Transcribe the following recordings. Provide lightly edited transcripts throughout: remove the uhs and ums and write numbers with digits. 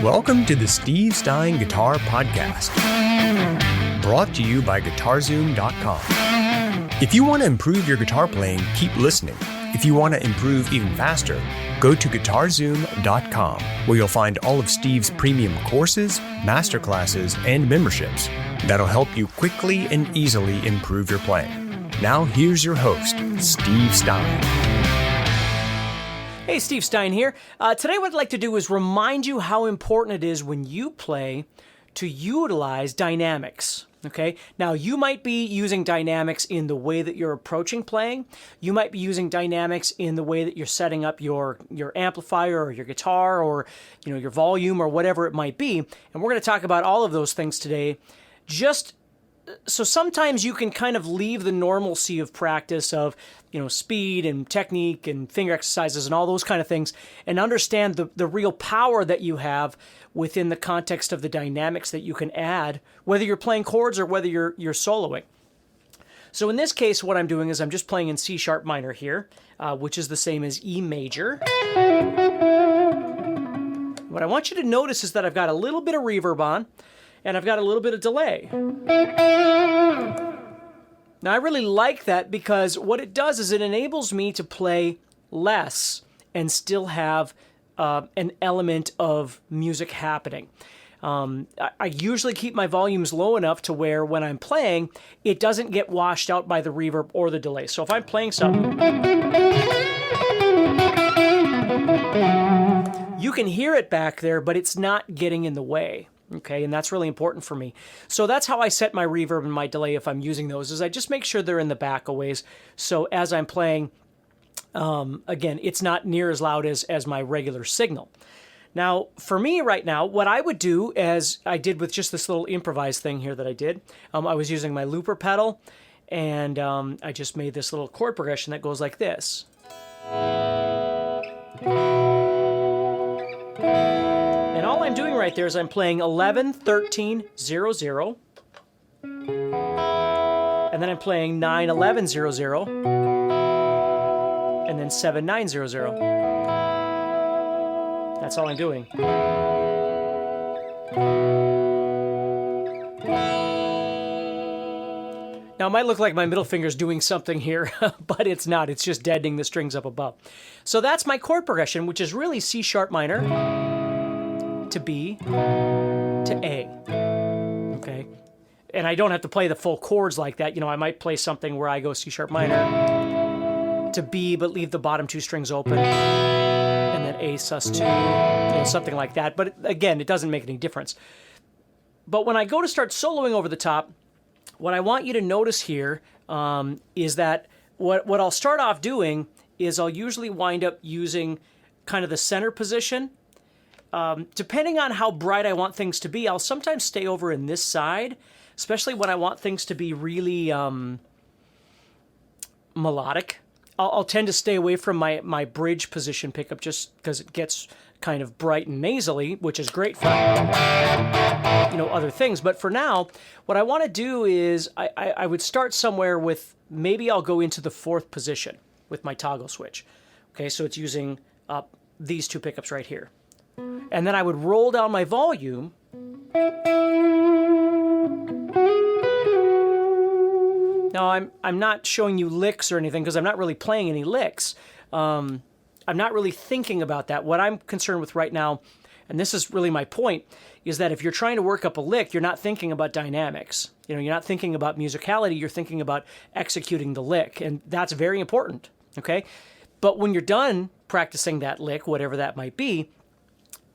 Welcome to the Steve Stein Guitar Podcast, brought to you by GuitarZoom.com. If you want to improve your guitar playing, keep listening. If you want to improve even faster, go to GuitarZoom.com, where you'll find all of Steve's premium courses, masterclasses, and memberships that'll help you quickly and easily improve your playing. Now here's your host, Steve Stein. Hey, Steve Stein here. Today what I'd like to do is remind you how important it is when you play to utilize dynamics. Okay, now you might be using dynamics in the way that you're approaching playing. You might be using dynamics in the way that you're setting up your amplifier or your guitar or your volume or whatever it might be. And we're going to talk about all of those things today. So sometimes you can kind of leave the normalcy of practice of, speed and technique and finger exercises and all those kind of things and understand the real power that you have within the context of the dynamics that you can add, whether you're playing chords or whether you're soloing. So in this case, what I'm doing is I'm just playing in C sharp minor here, which is the same as E major. What I want you to notice is that I've got a little bit of reverb on, and I've got a little bit of delay. Now, I really like that because what it does is it enables me to play less and still have an element of music happening. I usually keep my volumes low enough to where when I'm playing, it doesn't get washed out by the reverb or the delay. So if I'm playing something, you can hear it back there, but it's not getting in the way. Okay, and that's really important for me. So that's how I set my reverb and my delay if I'm using those, is I just make sure they're in the back a ways. So as I'm playing, again, it's not near as loud as my regular signal. Now, for me right now, what I would do, as I did with just this little improvised thing here that I did, I was using my looper pedal, and I just made this little chord progression that goes like this. And all I'm doing right there is I'm playing 11, 13, 0, 0. And then I'm playing 9, 11, 0, 0. And then 7, 9, 0, 0. That's all I'm doing. Now, it might look like my middle finger's doing something here, but it's not. It's just deadening the strings up above. So that's my chord progression, which is really C sharp minor to B to A. Okay? And I don't have to play the full chords like that. I might play something where I go C sharp minor to B, but leave the bottom two strings open, and then A sus2, something like that. But again, it doesn't make any difference. But when I go to start soloing over the top, what I want you to notice here is that what I'll start off doing is I'll usually wind up using kind of the center position. Depending on how bright I want things to be, I'll sometimes stay over in this side, especially when I want things to be really melodic. I'll tend to stay away from my bridge position pickup just because it gets kind of bright and nasally, which is great for other things. But for now, what I want to do is I would start somewhere with, maybe I'll go into the fourth position with my toggle switch. Okay, so it's using these two pickups right here. And then I would roll down my volume. Now, I'm not showing you licks or anything because I'm not really playing any licks. I'm not really thinking about that. What I'm concerned with right now, and this is really my point, is that if you're trying to work up a lick, you're not thinking about dynamics. You're not thinking about musicality. You're thinking about executing the lick, and that's very important. Okay, but when you're done practicing that lick, whatever that might be,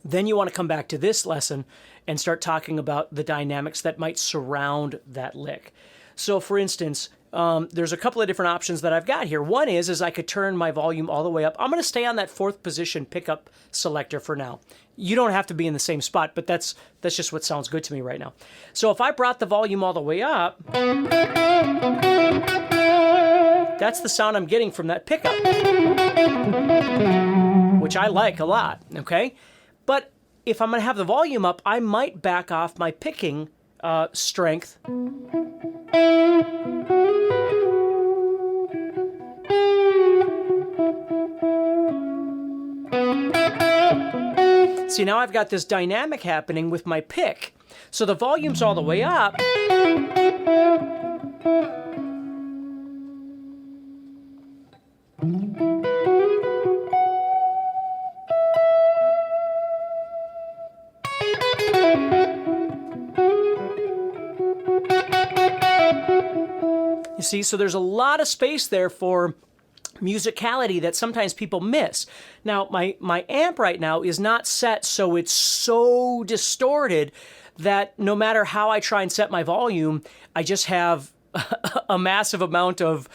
then you want to come back to this lesson and start talking about the dynamics that might surround that lick. So for instance, there's a couple of different options that I've got here. One is I could turn my volume all the way up. I'm going to stay on that fourth position pickup selector for now. You don't have to be in the same spot, but that's just what sounds good to me right now. So if I brought the volume all the way up, that's the sound I'm getting from that pickup, which I like a lot, okay? But if I'm going to have the volume up, I might back off my picking strength. See, now I've got this dynamic happening with my pick. So the volume's all the way up. You see, so there's a lot of space there for musicality that sometimes people miss. Now, my amp right now is not set so it's so distorted that no matter how I try and set my volume, I just have a massive amount of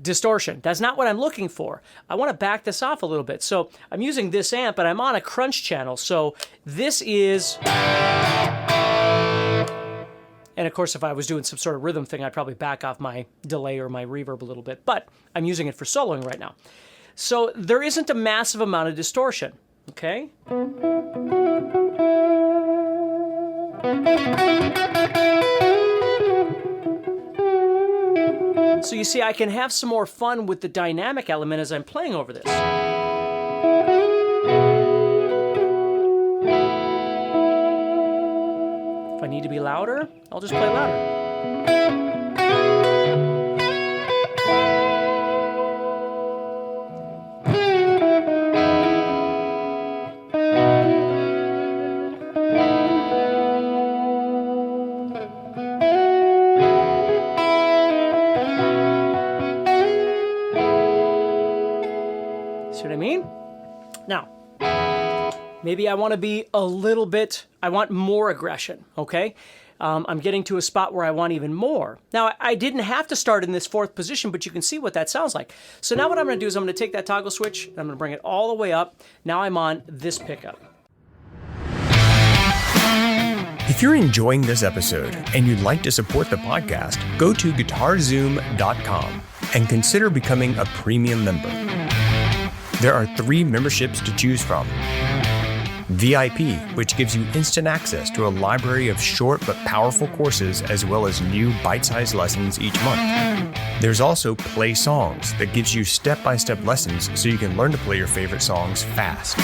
distortion. That's not what I'm looking for. I want to back this off a little bit. So I'm using this amp, but I'm on a crunch channel. So this is... And of course, if I was doing some sort of rhythm thing, I'd probably back off my delay or my reverb a little bit, but I'm using it for soloing right now. So there isn't a massive amount of distortion, okay? So you see, I can have some more fun with the dynamic element as I'm playing over this. If I need to be louder, I'll just play louder. See what I mean? Now, maybe I want to be a little bit, I want more aggression, okay? I'm getting to a spot where I want even more. Now, I didn't have to start in this fourth position, but you can see what that sounds like. So now what I'm going to do is I'm going to take that toggle switch, and I'm going to bring it all the way up. Now I'm on this pickup. If you're enjoying this episode and you'd like to support the podcast, go to GuitarZoom.com and consider becoming a premium member. There are 3 memberships to choose from. VIP, which gives you instant access to a library of short but powerful courses as well as new bite-sized lessons each month. There's also Play Songs that gives you step-by-step lessons so you can learn to play your favorite songs fast.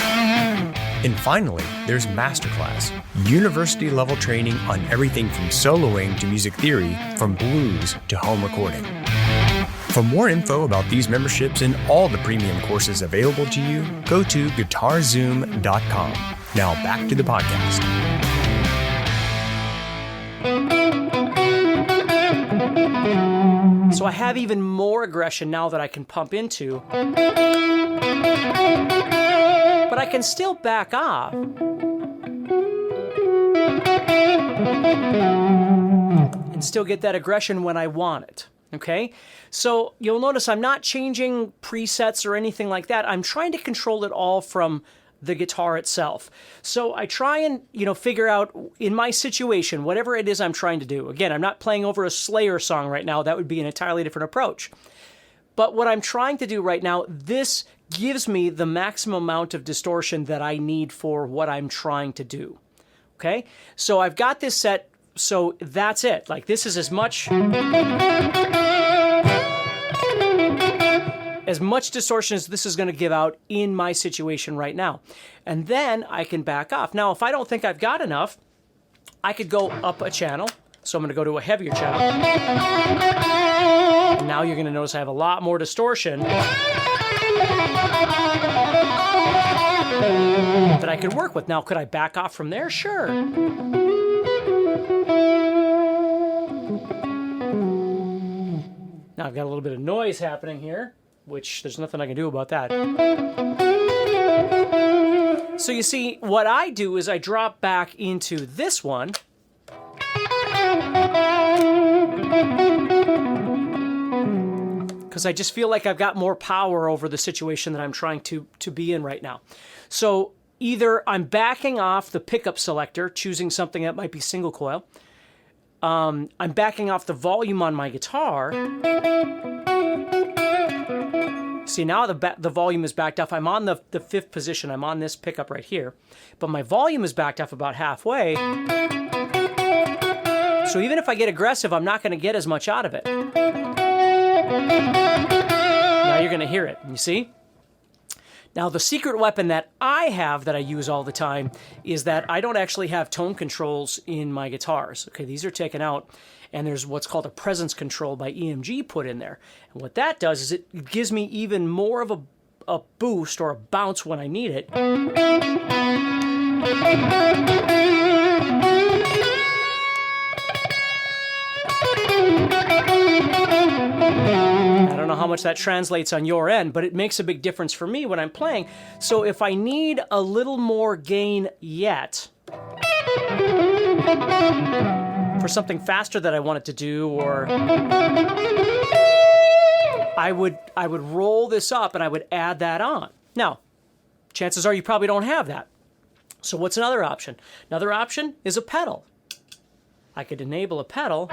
And finally, there's Masterclass, university-level training on everything from soloing to music theory, from blues to home recording. For more info about these memberships and all the premium courses available to you, go to GuitarZoom.com. Now back to the podcast. So I have even more aggression now that I can pump into. But I can still back off. And still get that aggression when I want it. Okay? So you'll notice I'm not changing presets or anything like that. I'm trying to control it all from the guitar itself. So I try and, figure out in my situation, whatever it is I'm trying to do. Again, I'm not playing over a Slayer song right now. That would be an entirely different approach. But what I'm trying to do right now, this gives me the maximum amount of distortion that I need for what I'm trying to do. Okay? So I've got this set, so that's it. Like, this is as much distortion as this is going to give out in my situation right now. And then I can back off. Now, if I don't think I've got enough, I could go up a channel. So I'm going to go to a heavier channel. And now you're going to notice I have a lot more distortion that I could work with. Now, could I back off from there? Sure. Now I've got a little bit of noise happening here, which there's nothing I can do about that. So you see, what I do is I drop back into this one. Because I just feel like I've got more power over the situation that I'm trying to be in right now. So either I'm backing off the pickup selector, choosing something that might be single coil. I'm backing off the volume on my guitar. See, now the volume is backed off. I'm on the 5th position. I'm on this pickup right here. But my volume is backed off about halfway. So even if I get aggressive, I'm not going to get as much out of it. Now you're going to hear it. You see? Now, the secret weapon that I have that I use all the time is that I don't actually have tone controls in my guitars. Okay, these are taken out, and there's what's called a presence control by EMG put in there. And what that does is it gives me even more of a boost or a bounce when I need it. I don't know how much that translates on your end, but it makes a big difference for me when I'm playing. So if I need a little more gain yet, for something faster that I want it to do, or I would roll this up and I would add that on. Now, chances are you probably don't have that. So what's another option? Another option is a pedal. I could enable a pedal.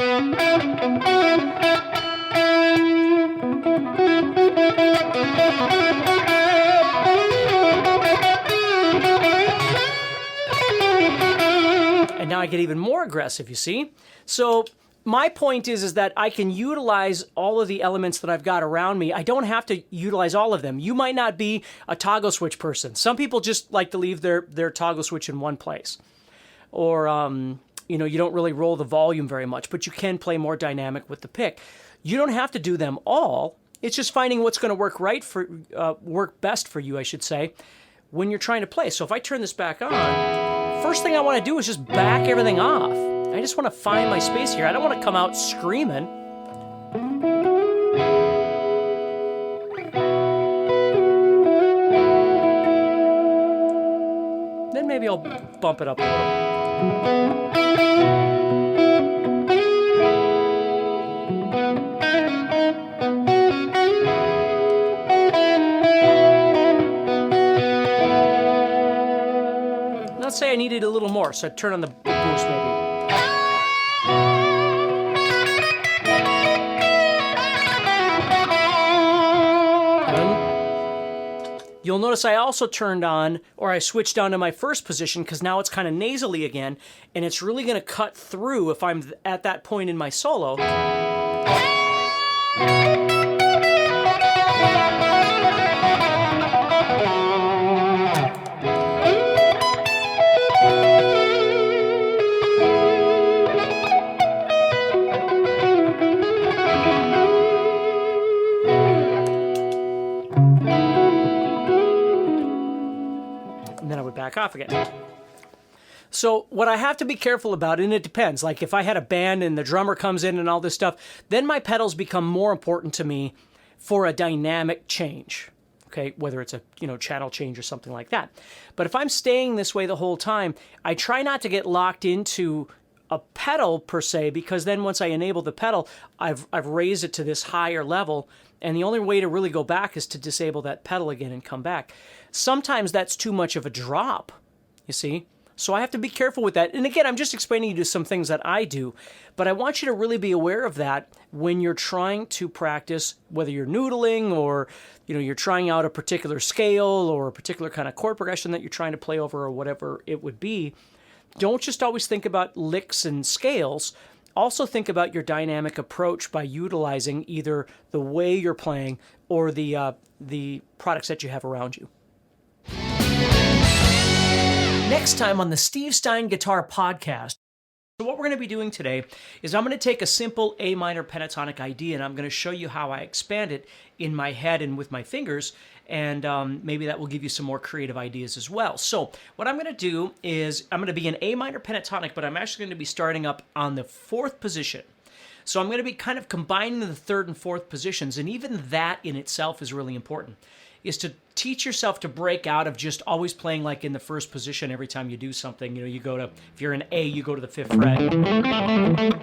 And now I get even more aggressive, you see? So my point is that I can utilize all of the elements that I've got around me. I don't have to utilize all of them. You might not be a toggle switch person. Some people just like to leave their toggle switch in one place. Or, you don't really roll the volume very much, but you can play more dynamic with the pick. You don't have to do them all. It's just finding what's going to work best for you, I should say, when you're trying to play. So if I turn this back on, first thing I want to do is just back everything off. I just want to find my space here. I don't want to come out screaming. Then maybe I'll bump it up a little. Let's say I needed a little more, so I'd turn on the boost maybe. You'll notice I also turned on, or I switched down to my first position because now it's kind of nasally again, and it's really going to cut through if I'm at that point in my solo. Back off again. So what I have to be careful about, and it depends, like if I had a band and the drummer comes in and all this stuff, then my pedals become more important to me for a dynamic change. Okay, whether it's a channel change or something like that. But if I'm staying this way the whole time, I try not to get locked into a pedal per se, because then once I enable the pedal, I've raised it to this higher level, and the only way to really go back is to disable that pedal again and come back. Sometimes that's too much of a drop, you see? So I have to be careful with that. And again, I'm just explaining to you some things that I do, but I want you to really be aware of that when you're trying to practice, whether you're noodling or you're trying out a particular scale or a particular kind of chord progression that you're trying to play over or whatever it would be. Don't just always think about licks and scales. Also think about your dynamic approach by utilizing either the way you're playing or the products that you have around you. Next time on the Steve Stein Guitar Podcast. So what we're going to be doing today is I'm going to take a simple A minor pentatonic idea and I'm going to show you how I expand it in my head and with my fingers, and maybe that will give you some more creative ideas as well. So what I'm going to do is I'm going to be an A minor pentatonic, but I'm actually going to be starting up on the fourth position. So I'm going to be kind of combining the third and fourth positions, and even that in itself is really important, is to teach yourself to break out of just always playing like in the first position every time you do something. You go to, if you're in A, you go to the 5th fret.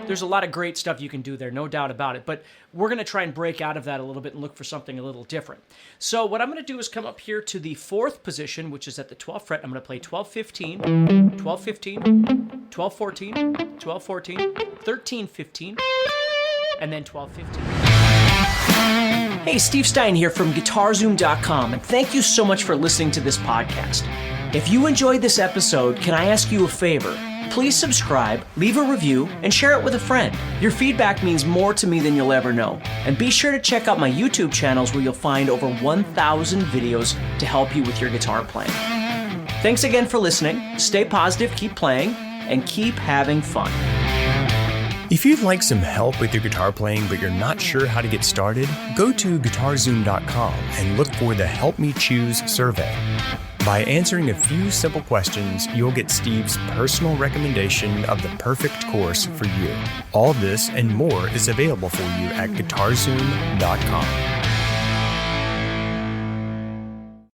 There's a lot of great stuff you can do there, no doubt about it. But we're going to try and break out of that a little bit and look for something a little different. So what I'm going to do is come up here to the 4th position, which is at the 12th fret. I'm going to play 12, 15, 12, 15, 12, 14, 12, 14, 13, 15, and then 12, 15. Hey, Steve Stein here from GuitarZoom.com, and thank you so much for listening to this podcast. If you enjoyed this episode, can I ask you a favor? please subscribe, leave a review, and share it with a friend. Your feedback means more to me than you'll ever know. And be sure to check out my YouTube channels where you'll find over 1,000 videos to help you with your guitar playing. Thanks again for listening. Stay positive, keep playing, and keep having fun. If you'd like some help with your guitar playing but you're not sure how to get started, go to GuitarZoom.com and look for the Help Me Choose survey. By answering a few simple questions, you'll get Steve's personal recommendation of the perfect course for you. All this and more is available for you at GuitarZoom.com.